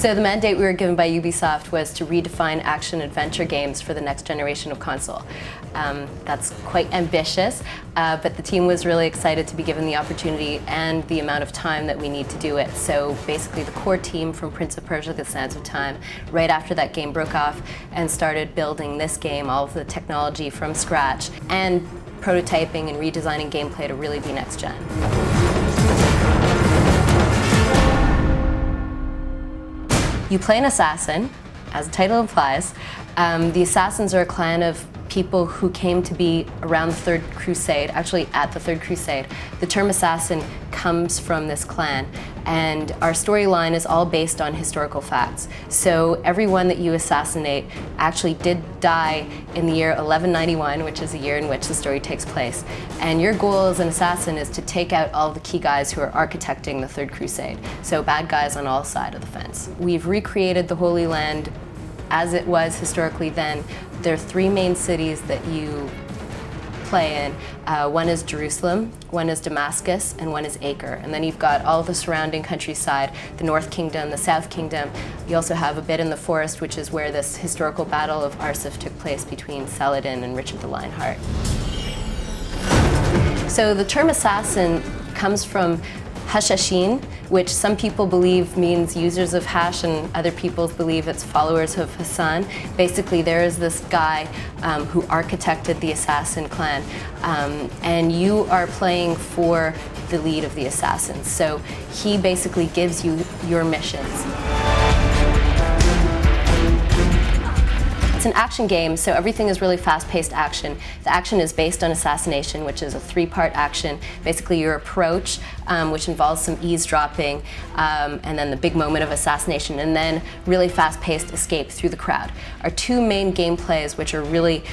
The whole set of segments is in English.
So the mandate we were given by Ubisoft was to redefine action-adventure games for the next generation of console. That's quite ambitious, but the team was really excited to be given the opportunity and the amount of time that we need to do it. So basically the core team from Prince of Persia: The Sands of Time, right after that game broke off and started building this game, all of the technology from scratch, and prototyping and redesigning gameplay to really be next gen. You play an assassin, as the title implies. The assassins are a clan of people who came to be around the Third Crusade, actually at the Third Crusade. The term assassin comes from this clan, and our storyline is all based on historical facts. So everyone that you assassinate actually did die in the year 1191, which is the year in which the story takes place. And your goal as an assassin is to take out all the key guys who are architecting the Third Crusade. So bad guys on all sides of the fence. We've recreated the Holy Land as it was historically then. There are three main cities that you play in. One is Jerusalem, one is Damascus, and one is Acre. And then you've got all the surrounding countryside, the North Kingdom, the South Kingdom. You also have a bit in the forest, which is where this historical battle of Arsuf took place between Saladin and Richard the Lionheart. So the term assassin comes from Hashashin, which some people believe means users of hash and other people believe it's followers of Hassan. Basically, there is this guy who architected the assassin clan, and you are playing for the lead of the assassins. So he basically gives you your missions. It's an action game, so everything is really fast-paced action. The action is based on assassination, which is a three-part action. Basically, your approach, which involves some eavesdropping, and then the big moment of assassination, and then really fast-paced escape through the crowd. Our two main gameplays, which are really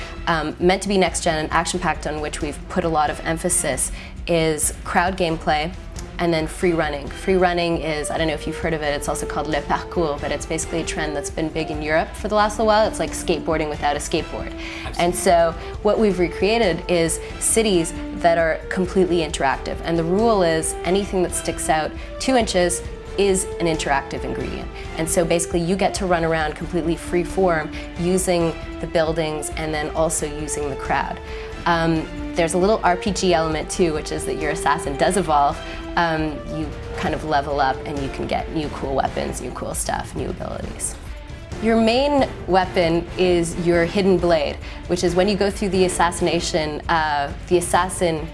meant to be next-gen and action-packed, on which we've put a lot of emphasis, is crowd gameplay, and then free running. Free running is, I don't know if you've heard of it, it's also called le parcours, but it's basically a trend that's been big in Europe for the last little while. It's like skateboarding without a skateboard. And so what we've recreated is cities that are completely interactive. And the rule is anything that sticks out 2 inches is an interactive ingredient. And so basically you get to run around completely free form using the buildings and then also using the crowd. There's a little RPG element too, which is that your assassin does evolve. You kind of level up and you can get new cool weapons, new cool stuff, new abilities. Your main weapon is your hidden blade, which is when you go through the assassination, the assassin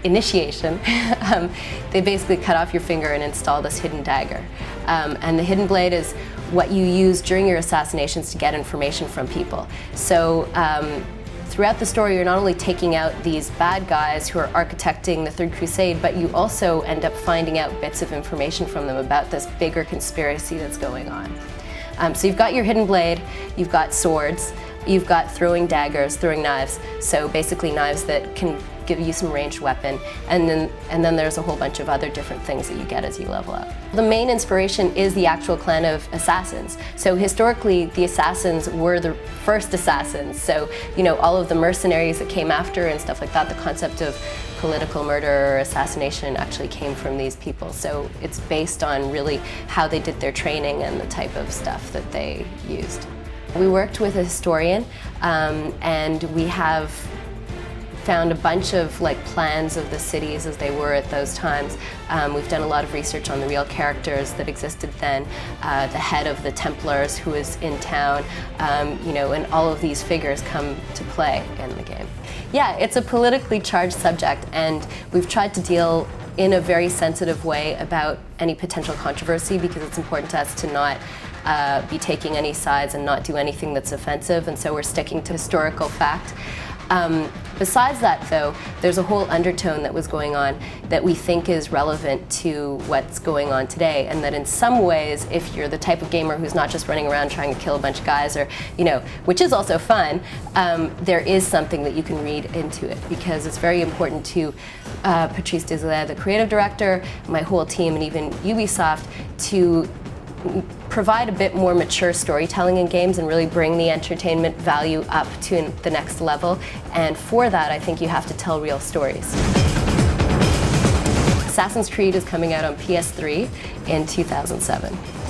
initiation, they basically cut off your finger and install this hidden dagger. And the hidden blade is what you use during your assassinations to get information from people. So throughout the story, you're not only taking out these bad guys who are architecting the Third Crusade, but you also end up finding out bits of information from them about this bigger conspiracy that's going on. So you've got your hidden blade, you've got swords, you've got throwing daggers, throwing knives, so basically knives that can give you some ranged weapon, and then there's a whole bunch of other different things that you get as you level up. The main inspiration is the actual clan of assassins. So historically, the assassins were the first assassins. So, you know, all of the mercenaries that came after and stuff like that, the concept of political murder or assassination actually came from these people. So it's based on really how they did their training and the type of stuff that they used. We worked with a historian, and we have found a bunch of plans of the cities as they were at those times. We've done a lot of research on the real characters that existed then, the head of the Templars who was in town, you know, and all of these figures come to play in the game. Yeah, it's a politically charged subject, and we've tried to deal in a very sensitive way about any potential controversy, because it's important to us to not be taking any sides and not do anything that's offensive, and so we're sticking to historical fact. Besides that, though, there's a whole undertone that was going on that we think is relevant to what's going on today, and that in some ways, if you're the type of gamer who's not just running around trying to kill a bunch of guys, or, you know, which is also fun, there is something that you can read into it, because it's very important to Patrice Désilets, the creative director, my whole team, and even Ubisoft, to provide a bit more mature storytelling in games and really bring the entertainment value up to the next level. And for that, I think you have to tell real stories. Assassin's Creed is coming out on PS3 in 2007.